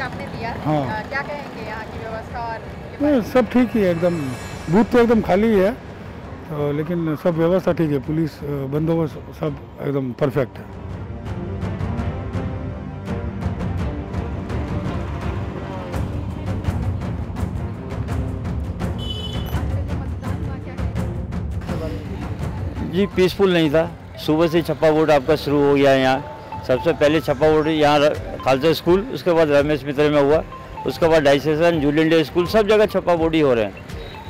आपने दिया। हाँ। क्या कहेंगे यहाँ की व्यवस्था और नहीं, सब ठीक ही है एकदम। बूथ तो एकदम खाली ही है तो, लेकिन सब व्यवस्था ठीक है। पुलिस बंदोबस्त सब एकदम परफेक्ट है। जी पीसफुल नहीं था। सुबह से छप्पा वोट आपका शुरू हो गया है यहाँ। सबसे पहले छप्पा वोट यहाँ खालसा स्कूल, उसके बाद रमेश मित्र में हुआ, उसके बाद डाइसेशन, जूलियन डे स्कूल, सब जगह छप्पा वोट ही हो रहे हैं।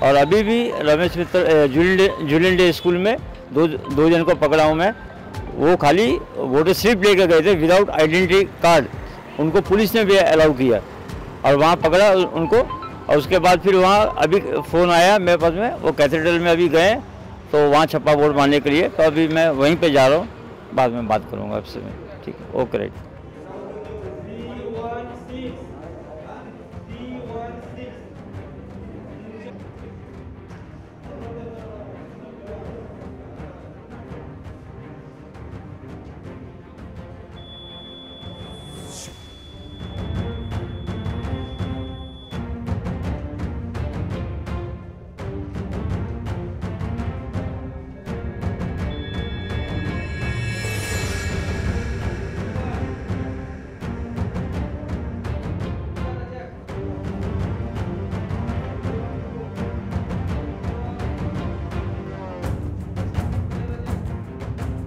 और अभी भी रमेश मित्र जूलियन डे स्कूल में दो जन को पकड़ा हूँ मैं। वो खाली वोटर स्लिप लेकर गए थे विदाउट आइडेंटिटी कार्ड। उनको पुलिस ने भी अलाउ किया और वहाँ पकड़ा उनको। और उसके बाद फिर वहाँ अभी फ़ोन आया मेरे पास में, वो कैथेड्रल में अभी गए तो वहाँ छप्पा वोट मारने के लिए। तो अभी मैं वहीं पे जा रहा हूँ, बाद में बात करूँगा आपसे मैं। ठीक है, ओके राइट।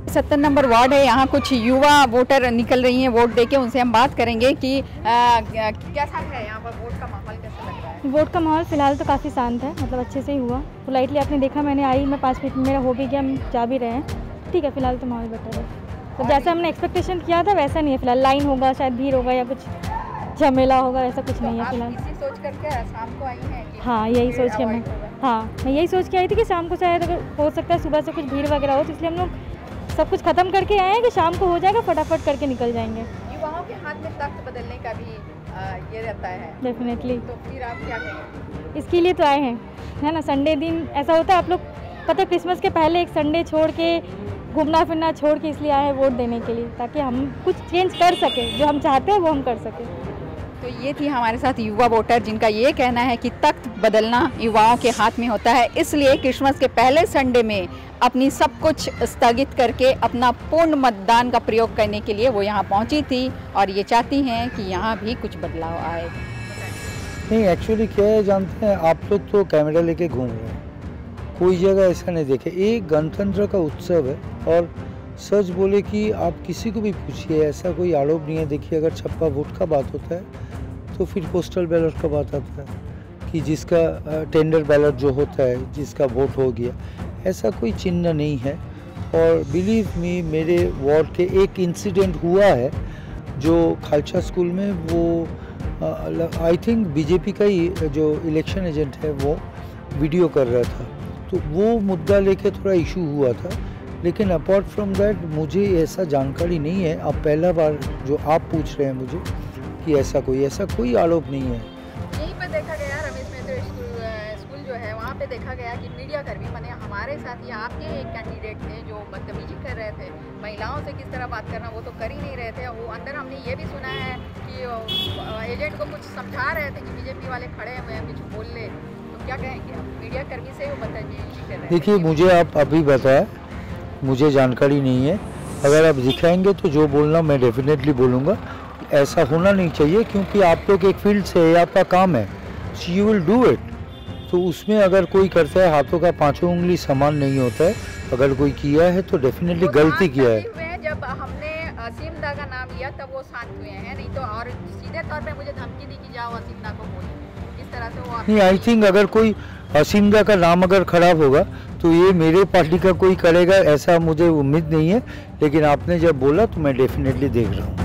सत्तर नंबर वार्ड है। यहाँ कुछ युवा वोटर निकल रही हैं वोट देके। उनसे हम बात करेंगे कि कैसा है यहाँ पर वोट का माहौल, कैसा लग रहा है? वोट का माहौल फ़िलहाल तो काफ़ी शांत है, मतलब अच्छे से ही हुआ। पोलाइटली आपने देखा, मैंने आई, मैं 5 मिनट मेरा हो भी गया, हम जा भी रहे हैं। ठीक है, फ़िलहाल तो माहौल बेटर है। तो जैसा हमने एक्सपेक्टेशन किया था वैसा नहीं है फ़िलहाल। लाइन होगा, शायद भीड़ होगा या कुछ झमेला होगा, ऐसा कुछ नहीं है फ़िलहाल। इसी सोच करके शाम को आई हैं कि हाँ, यही सोच के मैं यही सोच के आई थी कि शाम को शायद अगर हो सकता है सुबह से कुछ भीड़ वगैरह हो, तो इसलिए हम लोग सब कुछ खत्म करके आए हैं कि शाम को हो जाएगा, फटाफट करके निकल जाएंगे। युवाओं के हाथ में तख्त बदलने का भी ये रहता है डेफिनेटली। तो फिर आप क्या कहेंगे? इसके लिए तो आए हैं, है ना। संडे दिन ऐसा होता है, आप लोग पता है क्रिसमस के पहले एक संडे छोड़ के, घूमना फिरना छोड़ के इसलिए आए हैं वोट देने के लिए, ताकि हम कुछ चेंज कर सकें, जो हम चाहते हैं वो हम कर सकें। तो ये थी हमारे साथ युवा वोटर, जिनका ये कहना है कि तख्त बदलना युवाओं के हाथ में होता है। इसलिए क्रिसमस के पहले संडे में अपनी सब कुछ स्थगित करके अपना पूर्ण मतदान का प्रयोग करने के लिए वो यहाँ पहुँची थी और ये चाहती हैं कि यहाँ भी कुछ बदलाव आए। नहीं, एक्चुअली क्या है जानते हैं, आप लोग तो कैमरा लेके घूम रहे हैं, कोई जगह ऐसा नहीं देखे। एक गणतंत्र का उत्सव है और सच बोले कि आप किसी को भी पूछिए, ऐसा कोई आरोप नहीं है। देखिए, अगर छप्पा वोट का बात होता है तो फिर पोस्टल बैलेट का बात आता है कि जिसका टेंडर बैलेट जो होता है, जिसका वोट हो गया, ऐसा कोई चिन्ह नहीं है। और बिलीव मी, मेरे वार्ड के एक इंसिडेंट हुआ है जो खालसा स्कूल में, वो आई थिंक बीजेपी का ही जो इलेक्शन एजेंट है वो वीडियो कर रहा था, तो वो मुद्दा लेके थोड़ा इशू हुआ था। लेकिन अपार्ट फ्रॉम दैट मुझे ऐसा जानकारी नहीं है। अब पहला बार जो आप पूछ रहे हैं मुझे कि ऐसा कोई आरोप नहीं है। यहीं पर देखा गया रमेश मित्र स्कूल जो है, वहाँ पे देखा गया कि मीडिया कर्मी माने हमारे साथ ही आपके एक कैंडिडेट थे जो बदतमीजी कर रहे थे। महिलाओं से किस तरह बात करना वो तो कर ही नहीं रहे थे। वो अंदर हमने ये भी सुना है कि एजेंट को कुछ समझा रहे थे कि बीजेपी वाले खड़े हुए हैं, कुछ बोल ले। तो क्या कहेंगे आप? मीडिया कर्मी से वो बदतमीजी कर रहे हैं। देखिए, मुझे आप अभी बताया, मुझे जानकारी नहीं है। अगर आप दिखाएंगे तो जो बोलना मैं डेफिनेटली बोलूँगा। ऐसा होना नहीं चाहिए, क्योंकि आप लोग एक फील्ड से, आपका काम है, यू विल डू इट। तो उसमें अगर कोई करता है, हाथों का पांचों उंगली समान नहीं होता है। अगर कोई किया है तो डेफिनेटली गलती किया है। जब हमने असीम दा का नाम लिया तब वो शांत हुए हैं, नहीं तो और सीधे तौर पे मुझे धमकी दी कि जाओ असीम दा को बोलो। इस तरह से वो नहीं, आई थिंक अगर कोई असीम दा का नाम अगर खराब होगा तो ये मेरे पार्टी का कोई करेगा, ऐसा मुझे उम्मीद नहीं है। लेकिन आपने जब बोला तो मैं डेफिनेटली देख रहा हूँ।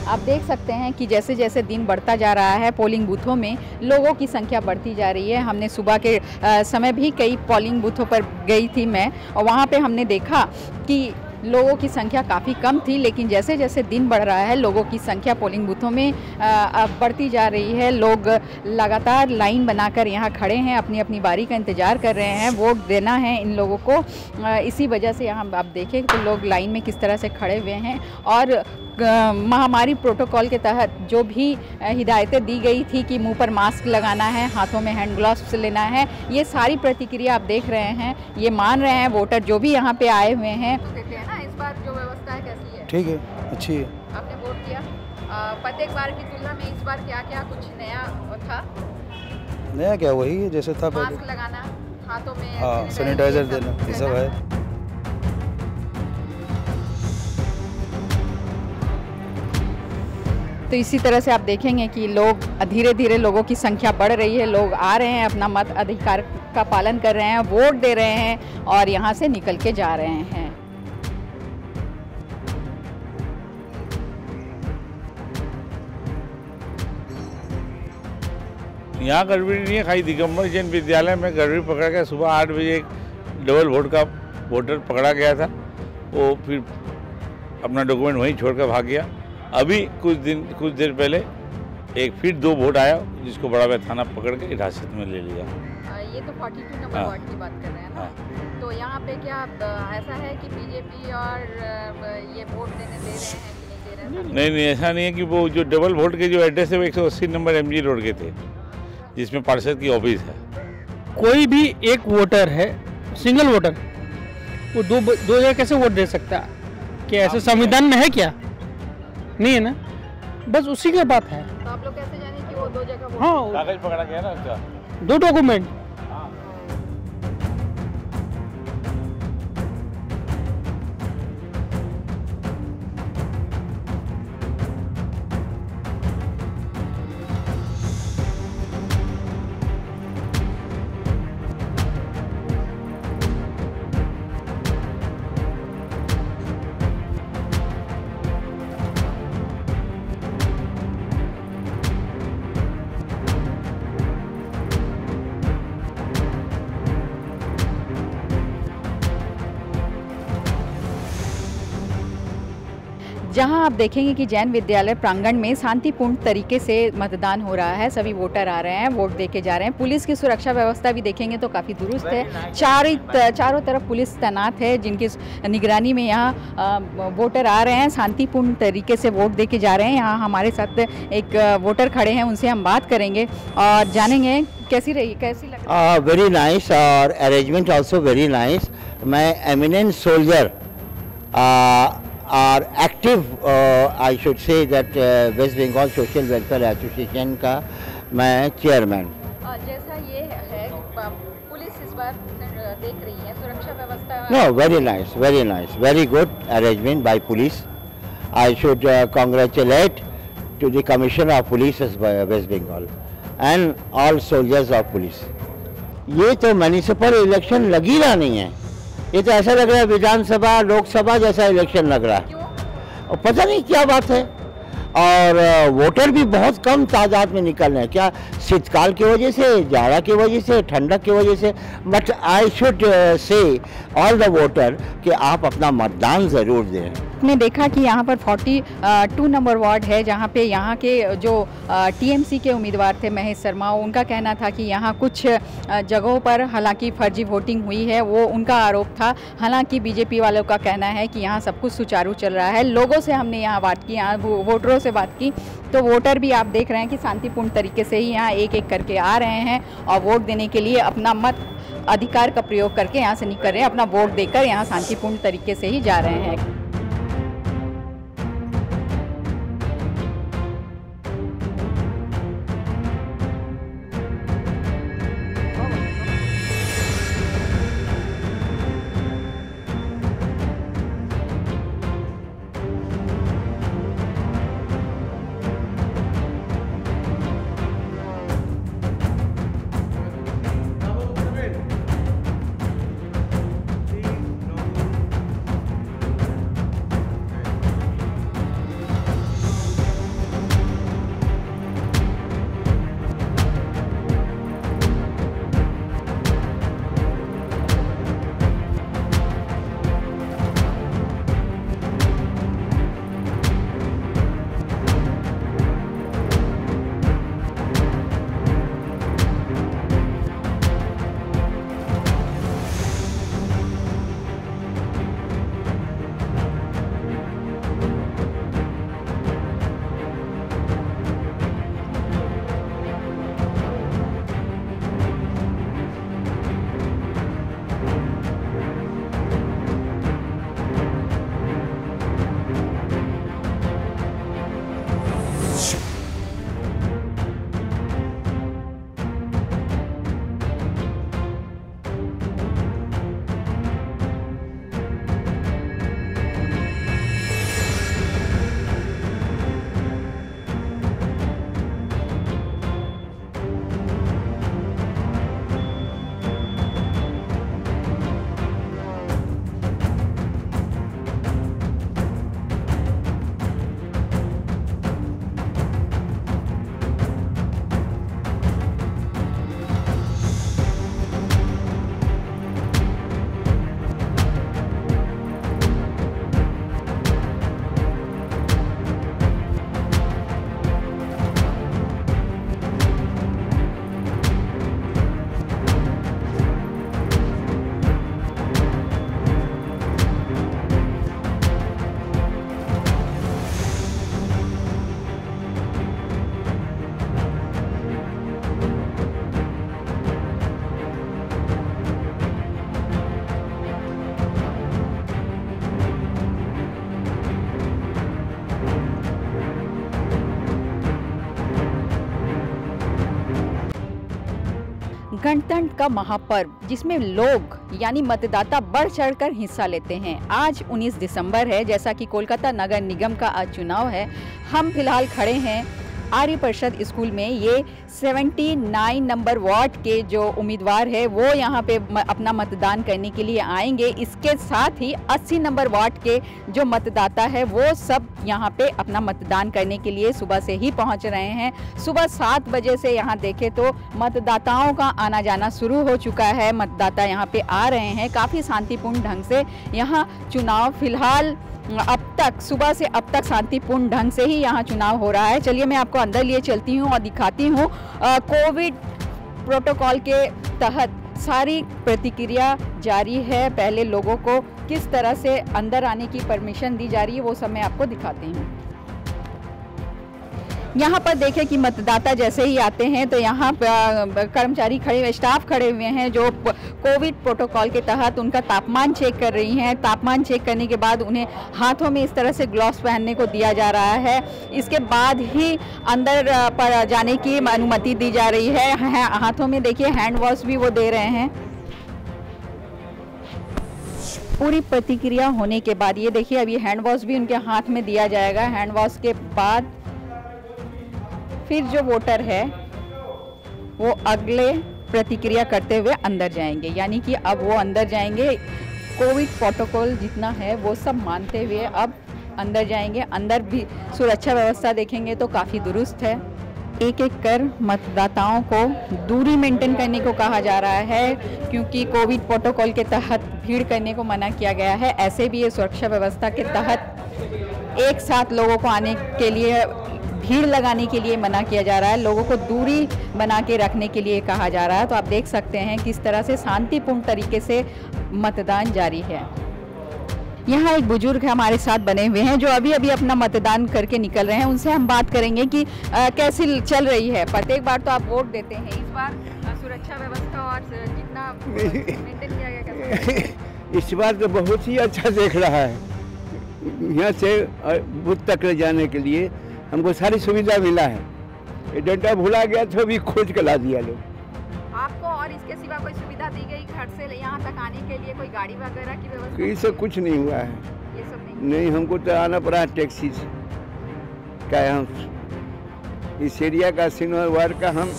आप देख सकते हैं कि जैसे जैसे दिन बढ़ता जा रहा है पोलिंग बूथों में लोगों की संख्या बढ़ती जा रही है। हमने सुबह के समय भी कई पोलिंग बूथों पर गई थी मैं, और वहाँ पे हमने देखा कि लोगों की संख्या काफ़ी कम थी, लेकिन जैसे जैसे दिन बढ़ रहा है लोगों की संख्या पोलिंग बूथों में बढ़ती जा रही है। लोग लगातार लाइन बनाकर यहाँ खड़े हैं, अपनी अपनी बारी का इंतज़ार कर रहे हैं, वोट देना है इन लोगों को। इसी वजह से यहाँ आप देखें तो लोग लाइन में किस तरह से खड़े हुए हैं। और महामारी प्रोटोकॉल के तहत जो भी हिदायतें दी गई थी कि मुंह पर मास्क लगाना है, हाथों में हैंड ग्लव्स लेना है, ये सारी प्रतिक्रिया आप देख रहे हैं, ये मान रहे हैं वोटर जो भी यहाँ पे आए हुए हैं। तो कहते हैं ना, इस बार जो व्यवस्था है कैसी है? ठीक है, अच्छी है। आपने वोट किया, प्रत्येक बार की तुलना में इस बार क्या क्या कुछ नया था? नया क्या, वही है जैसे था पहले। मास्क लगाना, हाथों में हाँ, सैनिटाइजर देना, ये सब है। तो इसी तरह से आप देखेंगे कि लोग धीरे धीरे लोगों की संख्या बढ़ रही है, लोग आ रहे हैं, अपना मत अधिकार का पालन कर रहे हैं, वोट दे रहे हैं और यहाँ से निकल के जा रहे हैं। यहाँ गड़बड़ी नहीं है, खाली दिगंबर जैन विद्यालय में गड़बड़ी पकड़ा गया। सुबह 8 बजे एक डबल वोट का वोटर पकड़ा गया था, वो फिर अपना डॉक्यूमेंट वहीं छोड़कर भाग गया। अभी कुछ देर पहले एक फिर 2 वोट आया, जिसको बड़ा थाना पकड़ के हिरासत में ले लिया। ये तो 42 नंबर वार्ड की बात कर रहे हैं ना? हाँ। तो यहाँ पे क्या ऐसा है कि बीजेपी और ये वोट देने दे रहे हैं कि नहीं दे रहे हैं? नहीं, ऐसा नहीं है कि वो जो डबल वोट के जो एड्रेस है वो 180 नंबर MG रोड के थे, जिसमें पार्षद की ऑफिस है। कोई भी एक वोटर है, सिंगल वोटर, वो दो जगह कैसे वोट दे सकता है? क्या ऐसे संविधान में है क्या? नहीं है ना, बस उसी की बात है। तो आप लोग कैसे जाने कि वो 2 जगह वोट? हाँ, कागज पकड़ा गया ना उसका, 2 डॉक्यूमेंट। जहां आप देखेंगे कि जैन विद्यालय प्रांगण में शांतिपूर्ण तरीके से मतदान हो रहा है, सभी वोटर आ रहे हैं, वोट देके जा रहे हैं। पुलिस की सुरक्षा व्यवस्था भी देखेंगे तो काफ़ी दुरुस्त है, चारों तरफ पुलिस तैनात है, जिनकी निगरानी में यहाँ वोटर आ रहे हैं, शांतिपूर्ण तरीके से वोट देके जा रहे हैं। यहाँ हमारे साथ एक वोटर खड़े हैं, उनसे हम बात करेंगे और जानेंगे कैसी लग। वेरी नाइस और अरेंजमेंट ऑल्सो वेरी नाइस। मैं एमिनेंट सोल्जर और active I should say that West Bengal social welfare association का मैं चेयरमैन। जैसा ये है, पुलिस इस बार देख रही है सुरक्षा व्यवस्था। No, very nice, very good arrangement by police. I should congratulate to the commissioner of police West Bengal and all soldiers of police. ये तो म्यूनिसिपल इलेक्शन लग ही रहा नहीं है, ये तो ऐसा लग रहा है विधानसभा लोकसभा जैसा इलेक्शन लग रहा है, और पता नहीं क्या बात है। और वोटर भी बहुत कम तादाद में निकल रहे हैं, क्या शीतकाल की वजह से, जाड़ा की वजह से, ठंडक की वजह से। बट आई शुड से ऑल द वोटर कि आप अपना मतदान ज़रूर दें। आपने देखा कि यहाँ पर 42 नंबर वार्ड है, जहाँ पे यहाँ के जो TMC के उम्मीदवार थे महेश शर्मा, उनका कहना था कि यहाँ कुछ जगहों पर हालांकि फर्जी वोटिंग हुई है, वो उनका आरोप था। हालांकि बीजेपी वालों का कहना है कि यहाँ सब कुछ सुचारू चल रहा है। लोगों से हमने यहाँ बात की, यहाँ वोटरों से बात की, तो वोटर भी आप देख रहे हैं कि शांतिपूर्ण तरीके से ही यहाँ एक एक करके आ रहे हैं और वोट देने के लिए अपना मत अधिकार का प्रयोग करके यहाँ से निकल रहे हैं, अपना वोट देकर यहाँ शांतिपूर्ण तरीके से ही जा रहे हैं। गणतंत्र का महापर्व जिसमें लोग यानी मतदाता बढ़ चढ़कर हिस्सा लेते हैं। आज 19 दिसंबर है, जैसा कि कोलकाता नगर निगम का आज चुनाव है। हम फिलहाल खड़े हैं आर्य परिषद स्कूल में। ये 79 नंबर वार्ड के जो उम्मीदवार है वो यहाँ पे अपना मतदान करने के लिए आएंगे। इसके साथ ही 80 नंबर वार्ड के जो मतदाता है वो सब यहाँ पे अपना मतदान करने के लिए सुबह से ही पहुँच रहे हैं। सुबह 7 बजे से यहाँ देखें तो मतदाताओं का आना जाना शुरू हो चुका है। मतदाता यहाँ पे आ रहे हैं काफ़ी शांतिपूर्ण ढंग से। यहाँ चुनाव फिलहाल अब तक सुबह से अब तक शांतिपूर्ण ढंग से ही यहाँ चुनाव हो रहा है। चलिए मैं आपको अंदर लिए चलती हूँ और दिखाती हूँ कोविड प्रोटोकॉल के तहत सारी प्रतिक्रिया जारी है। पहले लोगों को किस तरह से अंदर आने की परमिशन दी जा रही है वो सब मैं आपको दिखाती हूँ। यहाँ पर देखें कि मतदाता जैसे ही आते हैं तो यहाँ कर्मचारी खड़े हुए, स्टाफ खड़े हुए हैं जो कोविड प्रोटोकॉल के तहत उनका तापमान चेक कर रही हैं। तापमान चेक करने के बाद उन्हें हाथों में इस तरह से ग्लव्स पहनने को दिया जा रहा है। इसके बाद ही अंदर पर जाने की अनुमति दी जा रही है। हाथों में देखिए हैंड वॉश भी वो दे रहे हैं। पूरी प्रतिक्रिया होने के बाद ये देखिए अभी हैंड वॉश भी उनके हाथ में दिया जाएगा। हैंड वॉश के बाद फिर जो वोटर है वो अगले प्रतिक्रिया करते हुए अंदर जाएंगे, यानी कि अब वो अंदर जाएंगे। कोविड प्रोटोकॉल जितना है वो सब मानते हुए अब अंदर जाएंगे। अंदर भी सुरक्षा व्यवस्था देखेंगे तो काफ़ी दुरुस्त है। एक एक कर मतदाताओं को दूरी मेंटेन करने को कहा जा रहा है क्योंकि कोविड प्रोटोकॉल के तहत भीड़ करने को मना किया गया है। ऐसे भी ये सुरक्षा व्यवस्था के तहत एक साथ लोगों को आने के लिए, भीड़ लगाने के लिए मना किया जा रहा है। लोगों को दूरी बना के रखने के लिए कहा जा रहा है। तो आप देख सकते हैं किस तरह से शांतिपूर्ण तरीके से मतदान जारी है। यहाँ एक बुजुर्ग हमारे साथ बने हुए हैं जो अभी अभी अपना मतदान करके निकल रहे हैं। उनसे हम बात करेंगे कि कैसी चल रही है। प्रत्येक बार तो आप वोट देते हैं, इस बार सुरक्षा व्यवस्था और जितना मेंटेन किया गया कैसा? इस बार तो बहुत ही अच्छा देख रहा है। यहाँ से बूथ तक ले जाने के लिए हमको सारी सुविधा मिला है। ये डंडा भुला गया तो भी खोज के ला दिया लोग। आपको और इसके सिवा कोई सुविधा दी गई घर से यहाँ तक आने के लिए, कोई गाड़ी वगैरह की व्यवस्था? ये सब कुछ नहीं हुआ है। ये सब नहीं, हमको तो आना पड़ा टैक्सी से। क्या हम इस एरिया का सिनोर वार्ड का हम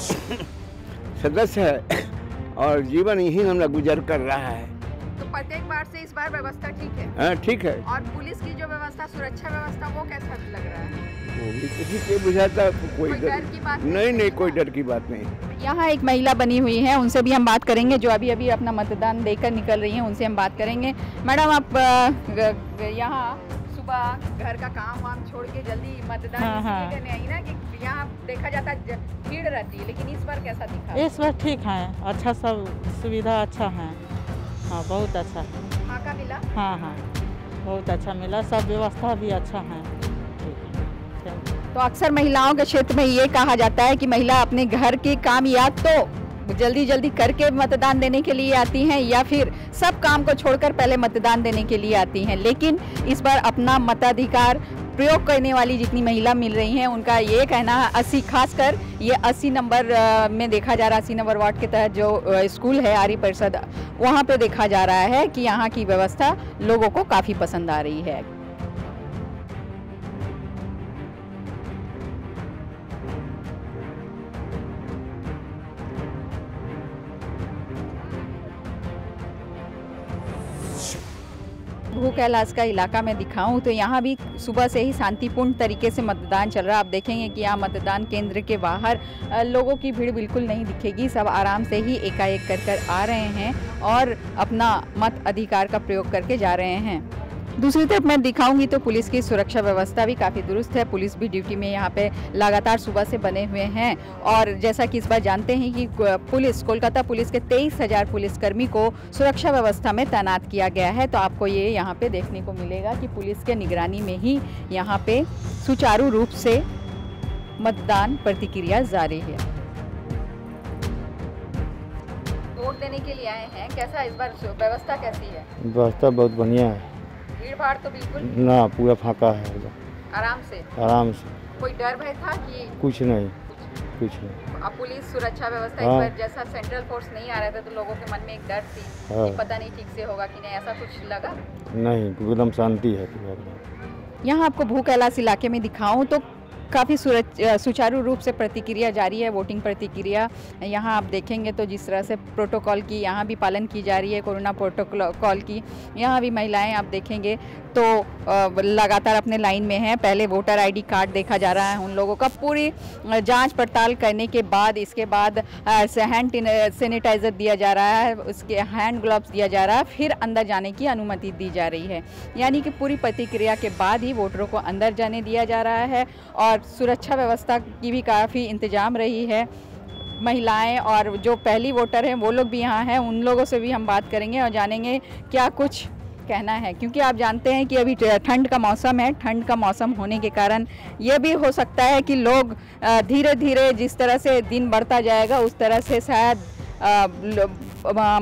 सदस्य है और जीवन यही हमारा गुजर कर रहा है। तो प्रत्येक बार से इस बार व्यवस्था ठीक है? हाँ ठीक है। और पुलिस की जो व्यवस्था, सुरक्षा व्यवस्था, वो कैसा लग रहा है? किसी के बुझाता कोई डर की बात नहीं, कोई डर की बात नहीं। यहाँ एक महिला बनी हुई है, उनसे भी हम बात करेंगे जो अभी अभी अपना मतदान देकर निकल रही हैं। उनसे हम बात करेंगे। मैडम, आप यहाँ सुबह घर का काम वाम छोड़ के जल्दी मतदान करने आई ना, कि यहाँ देखा जाता भीड़ रहती है, लेकिन इस बार कैसा दिखा? इस बार ठीक है, अच्छा, सब सुविधा अच्छा है। हाँ, बहुत अच्छा है। फाका मिला? हाँ, बहुत अच्छा मिला। सब व्यवस्था भी अच्छा है। तो अक्सर महिलाओं के क्षेत्र में ये कहा जाता है कि महिला अपने घर के काम या तो जल्दी जल्दी करके मतदान देने के लिए आती हैं या फिर सब काम को छोड़कर पहले मतदान देने के लिए आती हैं। लेकिन इस बार अपना मताधिकार प्रयोग करने वाली जितनी महिला मिल रही हैं उनका ये कहना है, 80 खासकर ये 80 नंबर में देखा जा रहा है, 80 नंबर वार्ड के तहत जो स्कूल है आर्य परिषद, वहाँ पे देखा जा रहा है कि यहाँ की व्यवस्था लोगों को काफ़ी पसंद आ रही है। भू कैलाश का इलाका में दिखाऊं तो यहाँ भी सुबह से ही शांतिपूर्ण तरीके से मतदान चल रहा है। आप देखेंगे कि यहाँ मतदान केंद्र के बाहर लोगों की भीड़ बिल्कुल नहीं दिखेगी। सब आराम से ही एकाएक कर आ रहे हैं और अपना मत अधिकार का प्रयोग करके जा रहे हैं। दूसरी तरफ मैं दिखाऊंगी तो पुलिस की सुरक्षा व्यवस्था भी काफ़ी दुरुस्त है। पुलिस भी ड्यूटी में यहाँ पे लगातार सुबह से बने हुए हैं। और जैसा कि इस बार जानते हैं कि पुलिस, कोलकाता पुलिस के 23,000 पुलिसकर्मी को सुरक्षा व्यवस्था में तैनात किया गया है। तो आपको ये यहाँ पे देखने को मिलेगा कि पुलिस के निगरानी में ही यहाँ पे सुचारू रूप से मतदान प्रतिक्रिया जारी है। वोट देने के लिए आए हैं, कैसा इस बार व्यवस्था कैसी है? व्यवस्था बहुत बढ़िया है। भीड़ भाड़ तो बिल्कुल ना, पूरा फाका है। आराम से? आराम से। कोई डर भय था कि? कुछ नहीं। कुछ कुछ नहीं। अब पुलिस सुरक्षा व्यवस्था हाँ। इस पर जैसा सेंट्रल फोर्स नहीं आ रहा था तो लोगों के मन में एक डर थी हाँ। कि पता नहीं ठीक से होगा कि नहीं, ऐसा कुछ लगा? नहीं, एकदम शांति है पूरा। यहाँ आपको भू कैलाश इलाके में दिखाऊं तो काफ़ी सुचारू रूप से प्रतिक्रिया जारी है, वोटिंग प्रतिक्रिया। यहाँ आप देखेंगे तो जिस तरह से प्रोटोकॉल की यहाँ भी पालन की जा रही है, कोरोना प्रोटोकॉल की। यहाँ भी महिलाएं आप देखेंगे तो लगातार अपने लाइन में हैं। पहले वोटर आईडी कार्ड देखा जा रहा है उन लोगों का, पूरी जांच पड़ताल करने के बाद इसके बाद हैंड सैनिटाइज़र दिया जा रहा है, उसके हैंड ग्लव्स दिया जा रहा है, फिर अंदर जाने की अनुमति दी जा रही है। यानी कि पूरी प्रतिक्रिया के बाद ही वोटरों को अंदर जाने दिया जा रहा है और सुरक्षा व्यवस्था की भी काफ़ी इंतजाम रही है। महिलाएं और जो पहली वोटर हैं वो लोग भी यहाँ हैं, उन लोगों से भी हम बात करेंगे और जानेंगे क्या कुछ कहना है, क्योंकि आप जानते हैं कि अभी ठंड का मौसम है। ठंड का मौसम होने के कारण ये भी हो सकता है कि लोग धीरे धीरे जिस तरह से दिन बढ़ता जाएगा उस तरह से शायद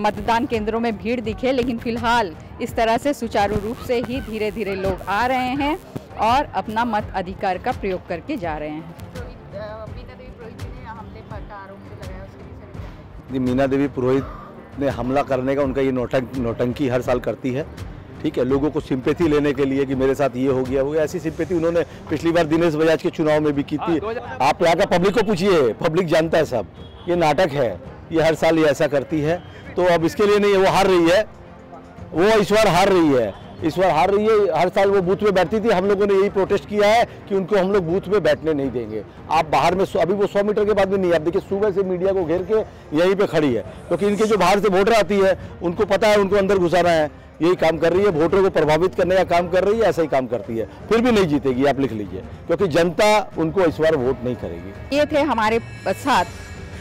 मतदान केंद्रों में भीड़ दिखे, लेकिन फ़िलहाल इस तरह से सुचारू रूप से ही धीरे धीरे लोग आ रहे हैं और अपना मत अधिकार का प्रयोग करके जा रहे हैं। जी, मीना देवी पुरोहित ने हमला करने का उनका ये नौटंकी हर साल करती है। ठीक है, लोगों को सिंपैथी लेने के लिए कि मेरे साथ ये हो गया वो, ऐसी सिंपैथी उन्होंने पिछली बार दिनेश बजाज के चुनाव में भी की थी। आप यहाँ का पब्लिक को पूछिए, पब्लिक जानता है सब, ये नाटक है, ये हर साल ये ऐसा करती है। तो अब इसके लिए नहीं है, वो हार रही है, वो इस बार हार रही है, इस बार हार रही है। हर साल वो बूथ में बैठती थी, हम लोगों ने यही प्रोटेस्ट किया है कि उनको हम लोग बूथ में बैठने नहीं देंगे। आप बाहर में अभी वो 100 मीटर के बाद भी नहीं, आप देखिए सुबह से मीडिया को घेर के यहीं पे खड़ी है, क्योंकि इनके जो बाहर से वोटर आती है उनको पता है उनको अंदर घुसाना है, यही काम कर रही है, वोटरों को प्रभावित करने का काम कर रही है, ऐसा ही काम करती है। फिर भी नहीं जीतेगी, आप लिख लीजिए, क्योंकि जनता उनको इस बार वोट नहीं करेगी। ये थे हमारे साथ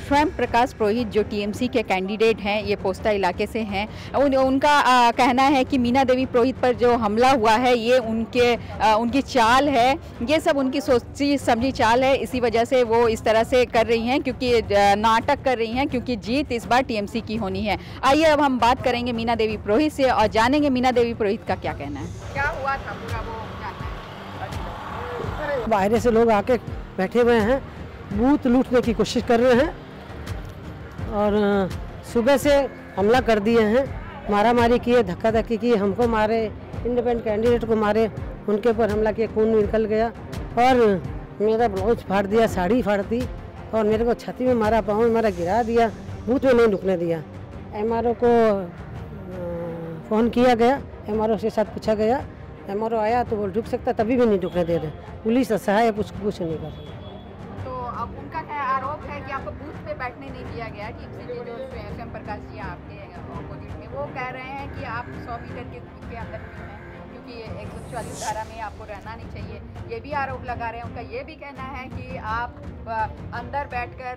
स्वयं प्रकाश पुरोहित जो टीएमसी के कैंडिडेट हैं, ये पोस्ता इलाके से हैं। उनका कहना है कि मीना देवी पुरोहित पर जो हमला हुआ है ये उनकी चाल है, ये सब उनकी सोची समझी चाल है। इसी वजह से वो इस तरह से कर रही हैं, क्योंकि नाटक कर रही हैं, क्योंकि जीत इस बार टीएमसी की होनी है। आइए अब हम बात करेंगे मीना देवी पुरोहित से और जानेंगे मीना देवी पुरोहित का क्या कहना है। क्या हुआ था पूरा वो जानना है। बाहर से लोग आके बैठे हुए हैं, बूथ लूटने की कोशिश कर रहे हैं और सुबह से हमला कर दिए हैं, मारामारी किए, धक्का धक्की की, हमको मारे, इंडिपेंडेंट कैंडिडेट को मारे, उनके ऊपर हमला किया, खून निकल गया और मेरा ब्लाउज फाड़ दिया, साड़ी फाड़ दी और मेरे को छाती में मारा, पाँव में मारा, गिरा दिया, बूथ में नहीं रुकने दिया। एमआरओ को फ़ोन किया गया, एमआरओ से साथ पूछा गया, एमआरओ आया तो वो रुक सकता, तभी भी नहीं रुकने दे रहे। पुलिस असहाय, कुछ नहीं कर रही। अब उनका क्या आरोप है कि आपको बूथ पे बैठने नहीं दिया गया। टीएमसी जो स्वयं प्रकाश जी आपके अपोजिट में, वो कह रहे हैं कि आप 100 मीटर के अंदर क्यों हैं, क्योंकि 144 धारा में आपको रहना नहीं चाहिए। ये भी आरोप लगा रहे हैं। उनका ये भी कहना है कि आप अंदर बैठकर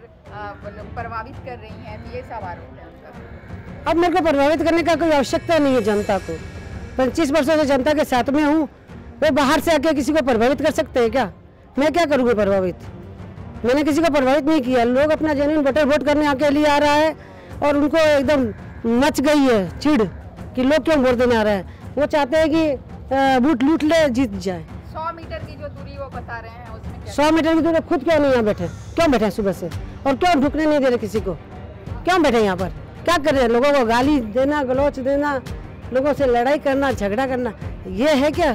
प्रभावित कर रही हैं, ये सब आरोप है उनका। अब मेरे को प्रभावित करने का कोई आवश्यकता नहीं है। जनता को 25 वर्षों से जनता के साथ में हूँ, वो बाहर से आके किसी को प्रभावित कर सकते हैं क्या? मैं क्या करूँगा प्रभावित? मैंने किसी को प्रभावित नहीं किया। लोग अपना जेन्युइन वोटर वोट करने के लिए आ रहा है और उनको एकदम मच गई है चिढ़ कि लोग क्यों वोट देने आ रहे हैं। वो चाहते हैं कि बूथ लूट ले, जीत जाए। 100 मीटर की जो दूरी वो बता रहे हैं उसमें 100 मीटर की दूरी खुद क्यों नहीं यहाँ बैठे? क्यों बैठे सुबह से और क्यों ढुकने नहीं दे रहे किसी को? क्यों बैठे यहाँ पर? क्या कर रहे हैं? लोगों को गाली देना, गलौच देना, लोगों से लड़ाई करना, झगड़ा करना, ये है क्या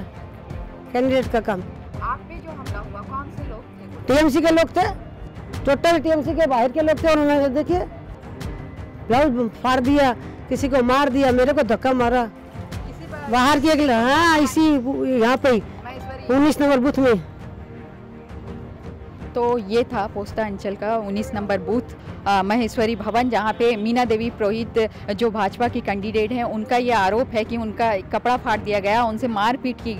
कैंडिडेट का काम? आप पे जो हमला हुआ कौन से लोग थे? टीएमसी के लोग थे, टोटल टीएमसी के बाहर के लोग थे। उन्होंने देखिए ब्लाउज फाड़ दिया, किसी को मार दिया, मेरे को धक्का मारा बाहर की। हाँ, इसी यहाँ पे 19 नंबर बूथ में। तो ये था पोस्ता अंचल का 19 नंबर बूथ महेश्वरी भवन, जहाँ पे मीना देवी पुरोहित जो भाजपा की कैंडिडेट हैं, उनका ये आरोप है कि उनका कपड़ा फाड़ दिया गया, उनसे मारपीट की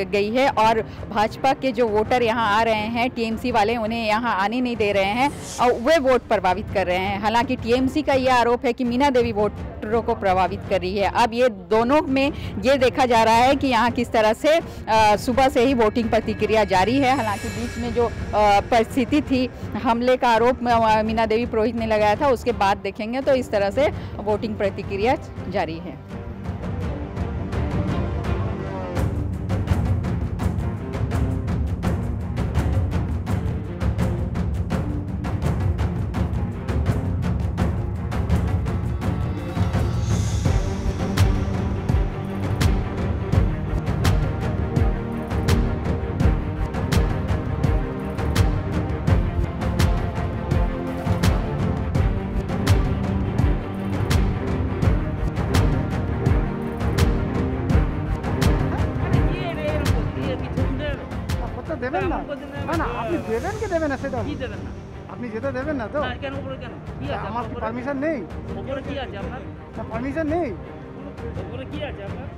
गई है और भाजपा के जो वोटर यहाँ आ रहे हैं, टीएमसी वाले, उन्हें यहाँ आने नहीं दे रहे हैं और वे वोट प्रभावित कर रहे हैं। हालांकि टीएमसी का ये आरोप है कि मीना देवी वोटरों को प्रभावित कर रही है। अब ये दोनों में ये देखा जा रहा है कि यहाँ किस तरह से सुबह से ही वोटिंग प्रतिक्रिया जारी है। हालांकि बीच में जो परिस्थिति थी, हमले का आरोप मीना देवी पुरोहित ने लगाया था, उसके बाद देखेंगे तो इस तरह से वोटिंग प्रतिक्रिया जारी है। দেবেন কি দেবেন না সেটা কি দেবেন না? আপনি যেতে দেবেন না তো? না, কেন উপরে কেন? কি আছে আমার উপরে? পারমিশন নেই। উপরে কি আছে আপনার? না পারমিশন নেই। উপরে কি আছে আপনার?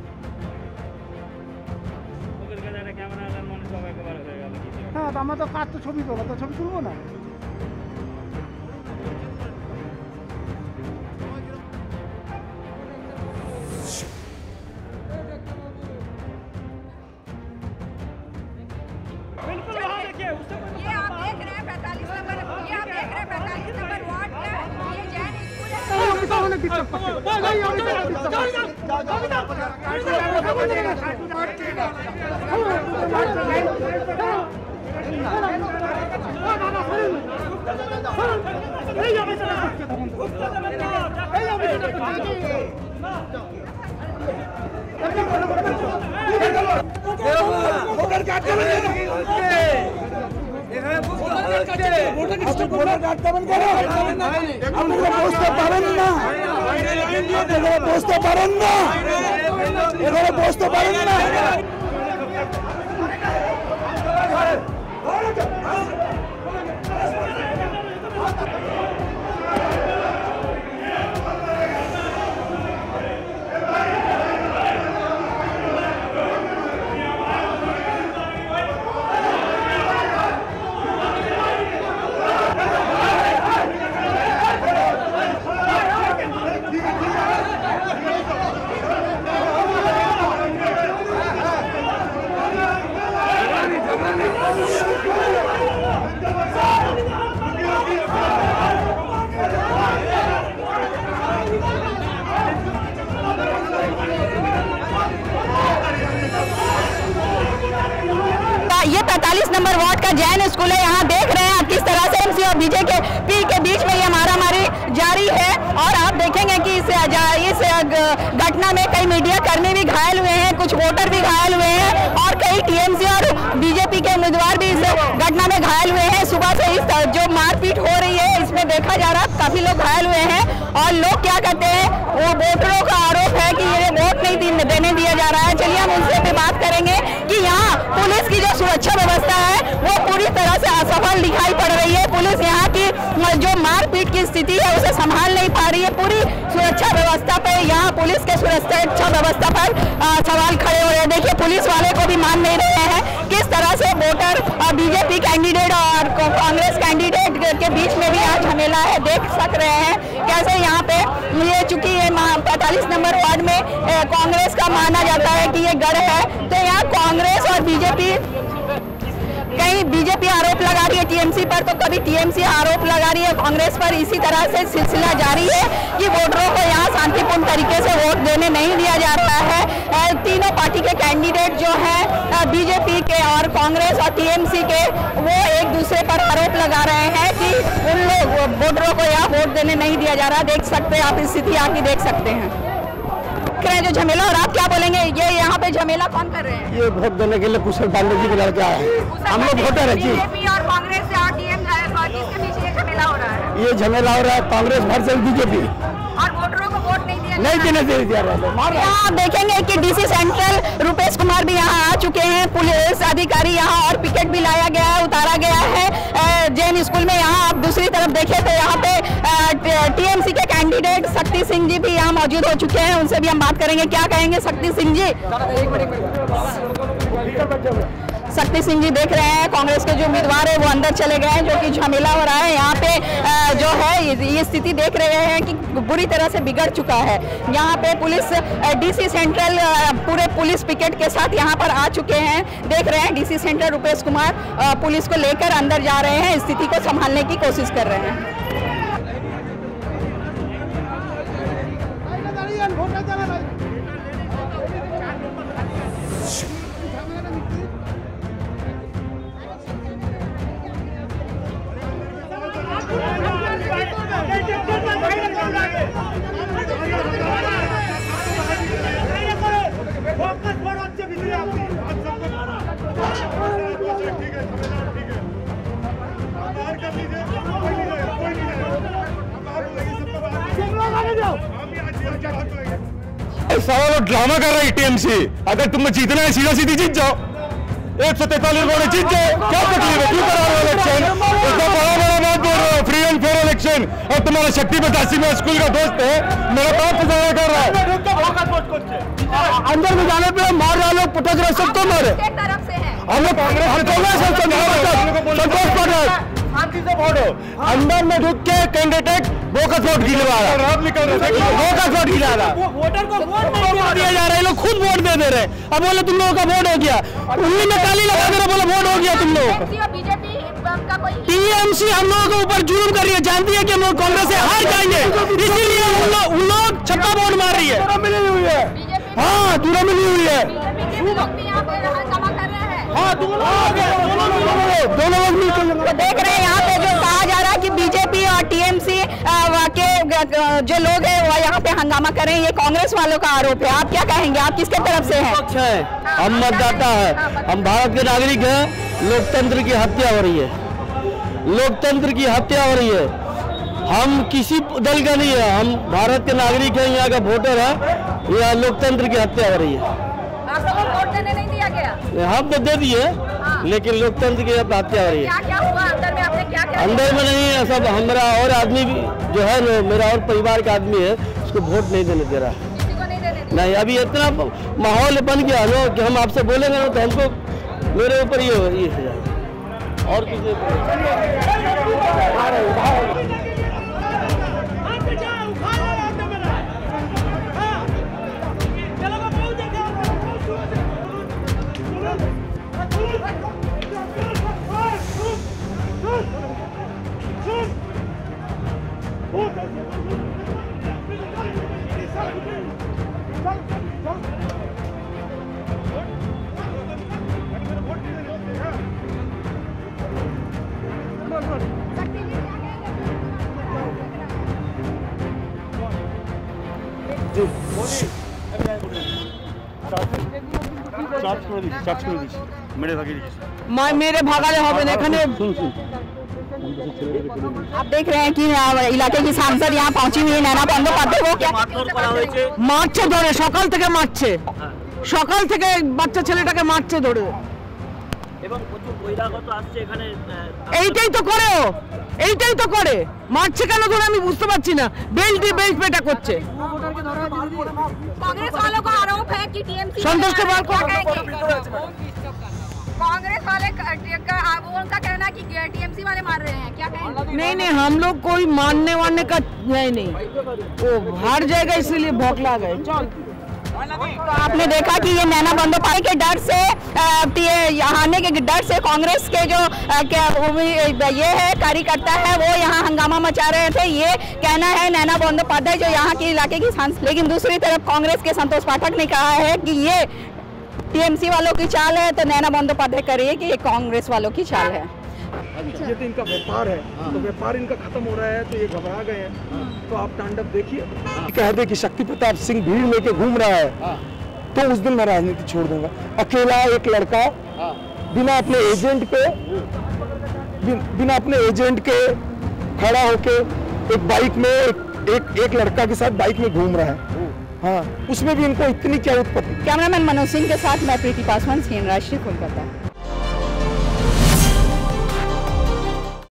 ওদের কাছে একটা ক্যামেরা আছে, মনে সব একেবারে হয়ে গেল। হ্যাঁ, তো আমার তো কাজ তো ছবি তোলা, তো ছবি তুলবো না। ये आप देख रहे हैं 45 नंबर, ये आप देख रहे हैं 45 नंबर वार्ड का ये जैन स्कूल है। ये 45 नंबर वार्ड का जैन स्कूल है। यहाँ देख रहे हैं आप किस तरह से एमसी और बीजेपी के बीच में ये मारामारी जारी है और आप देखेंगे कि इस घटना में कई मीडिया कर्मी भी घायल हुए हैं, कुछ वोटर भी घायल हुए हैं और कई टीएमसी और बीजेपी के उम्मीदवार भी इस घटना में घायल हुए हैं। सुबह से इस जो मारपीट हो रही है इसमें देखा जा रहा है काफी लोग घायल हुए हैं और लोग क्या कहते हैं, वो वोटरों का आरोप है कि ये वोट नहीं देने दिया जा रहा है। चलिए हम उनसे भी बात करेंगे कि यहाँ पुलिस की जो सुरक्षा व्यवस्था है वो पूरी तरह से असफल दिखाई पड़ रही है। पुलिस यहाँ की जो मारपीट की स्थिति है उसे संभाल नहीं पा रही है। पूरी सुरक्षा व्यवस्था पर यहाँ पुलिस के सुरक्षा व्यवस्था पर सवाल खड़े हो रहे हैं। देखिए पुलिस वाले को भी मान नहीं रहे हैं किस तरह से वोटर और बीजेपी कैंडिडेट और कांग्रेस कैंडिडेट के बीच में भी आज झमेला है। देख सक रहे हैं कैसे यहाँ पे ये चूंकि 45 नंबर वार्ड में कांग्रेस का माना जाता है कि ये गढ़ है, तो यहाँ कांग्रेस और बीजेपी कहीं बीजेपी आरोप लगा रही है टीएमसी पर, तो कभी टीएमसी आरोप लगा रही है कांग्रेस पर। इसी तरह से सिलसिला जारी है कि वोटरों को यहाँ शांतिपूर्ण तरीके से वोट देने नहीं दिया जा रहा है। तीनों पार्टी के कैंडिडेट जो हैं बीजेपी के और कांग्रेस और टीएमसी के, वो एक दूसरे पर आरोप लगा रहे हैं कि उन लोग वोटरों को यहाँ वोट देने नहीं दिया जा रहा। देख सकते हैं आप, स्थिति आपकी देख सकते हैं जो झमेला। और आप क्या बोलेंगे, ये यहाँ पे झमेला कौन कर रहे हैं? ये वोट देने के लिए कुशल पांडे जी के लड़के आए हैं, हम लोग वोटर है जी। बीजेपी और कांग्रेस और टीएमसी के बीच ये झमेला हो रहा है। ये झमेला हो रहा है कांग्रेस वर्सेस बीजेपी और वोटरों को वोट नहीं नहीं देने दिया रहा है। यहाँ आप देखेंगे कि डीसी सेंट्रल रूपेश कुमार भी यहाँ आ चुके हैं, पुलिस अधिकारी यहाँ और पिकेट भी लाया गया है, उतारा गया है जैन स्कूल में। यहाँ आप दूसरी तरफ देखें तो यहाँ पे टीएमसी के कैंडिडेट शक्ति सिंह जी भी यहाँ मौजूद हो चुके हैं, उनसे भी हम बात करेंगे। क्या कहेंगे शक्ति सिंह जी? शक्ति सिंह जी देख रहे हैं कांग्रेस के जो उम्मीदवार है वो अंदर चले गए हैं, जो कि झमेला हो रहा है यहाँ पे। जो है ये स्थिति देख रहे हैं कि बुरी तरह से बिगड़ चुका है। यहाँ पे पुलिस डीसी सेंट्रल पूरे पुलिस पिकेट के साथ यहाँ पर आ चुके हैं। देख रहे हैं DC central Rupesh Kumar police को लेकर अंदर जा रहे हैं, स्थिति को संभालने की कोशिश कर रहे हैं। सारा लोग ड्रामा कर रहा है टीएमसी। अगर तुम्हें जीतना है सीधा सीधी जीत जाओ, 143 वोट जीत गए, क्या तकलीफ है? क्यों करा रहे हो इलेक्शन? इतना बड़ा बात बोल रहे हो, फ्री एंड फेयर इलेक्शन। और तुम्हारा शक्ति 85 में स्कूल का दोस्त है, मेरा बाप गुजारा कर रहा है। अंदर में जाने पे मार रहा लोग, पटक रहे, सबको मारे। हम लोग कांग्रेस संतोष पाठक अंदर में ढुक के कैंडिडेट बोकस वोट गिरा रहा है, बोकस वोट गिरा रहा है, वोटर को वोट दिया जा रहा है, लोग खुद वोट दे रहे हैं। अब बोले तुम लोगों का वोट हो गया, उन्हीं में ताली लगा दे रहे, बोले वोट हो गया तुम लोगों का। टीएमसी हम लोगों के ऊपर जुल्म कर रही है, जानती है कि हम लोग कांग्रेस से हार जाएंगे, इसीलिए उन लोग छप्पा वोट मार रही है। मिली हुई है, हाँ दूरा मिली हुई है, हाँ दोनों लोग मिलकर देख रहे हैं यहाँ पे जो कहा जा रहा है कि बीजेपी और टीएमसी के जो लोग हैं वो यहाँ पे हंगामा कर रहे हैं, ये कांग्रेस वालों का आरोप है। आप क्या कहेंगे, आप किसके तरफ से हैं? हम मतदाता है, हम भारत के नागरिक हैं। लोकतंत्र की हत्या हो रही है, लोकतंत्र की हत्या हो रही है। हम किसी दल का नहीं है, हम भारत के नागरिक हैं, यहाँ का वोटर है। यहाँ लोकतंत्र की हत्या हो रही है। आप लोगों को वोट देने नहीं दिया गया? हम तो दे दिए, लेकिन लोकतंत्र की हत्या हो रही है। क्या हुआ अंदर में, आपने क्या अंदर में नहीं है, सब हमारा और आदमी जो है ना, मेरा और परिवार का आदमी है, उसको वोट नहीं देने दे रहा है। नहीं, अभी इतना माहौल बन गया ना कि हम आपसे बोलेंगे ना तो हमको मेरे ऊपर ये हो जाएगा और किसी मेरे भागाले হবে না এখানে। आप देख रहे हैं कि इलाके की सांसद यहाँ पहुंची हुई है नैना बंदोपाध्याय। वो क्या মারছে ধরে, সকাল থেকে মারছে, সকাল থেকে বাচ্চা ছেলেটাকে মারছে ধরে। এইটাই তো করে, ও এইটাই তো করে, মারছে কেন ধরে আমি বুঝতে পারছি না। বেল্ট পেটা করছে। कांग्रेस वालों का आरोप है कि टीएमसी संतोष कुमार को कांग्रेस वाले उनका कहना है कि टीएमसी वाले मार रहे हैं, क्या कहेंगे? नहीं, हम लोग कोई मानने वानने का नहीं, वो हार जाएगा इसीलिए भौकला गए। तो आपने देखा कि ये नैना बंदोपाध्याय के डर से, हारने के डर से कांग्रेस के जो ये है कार्यकर्ता है वो यहाँ हंगामा मचा रहे थे, ये कहना है नैना बंदोपाध्याय जो यहाँ के इलाके की सांसद। लेकिन दूसरी तरफ कांग्रेस के संतोष पाठक ने कहा है कि ये टीएमसी वालों की चाल है, तो नैना बंदोपाध्याय कह रही है कि ये कांग्रेस वालों की चाल है। ये तो इनका व्यापार है, तो व्यापार इनका खत्म हो रहा है तो ये घबरा गए हैं। तो आप तांडव देखिए, कह दे कि शक्ति प्रताप सिंह भीड़ लेके घूम रहा है तो उस दिन मैं राजनीति छोड़ दूंगा। अकेला एक लड़का बिना अपने एजेंट के खड़ा होके एक बाइक में एक लड़का के साथ बाइक में घूम रहा है। हाँ, उसमें भी इनको इतनी क्या उत्पत्ति। कैमरामैन मनोज सिंह के साथ मैं प्रीति पासवान, CNN राष्ट्रीय कोलकाता।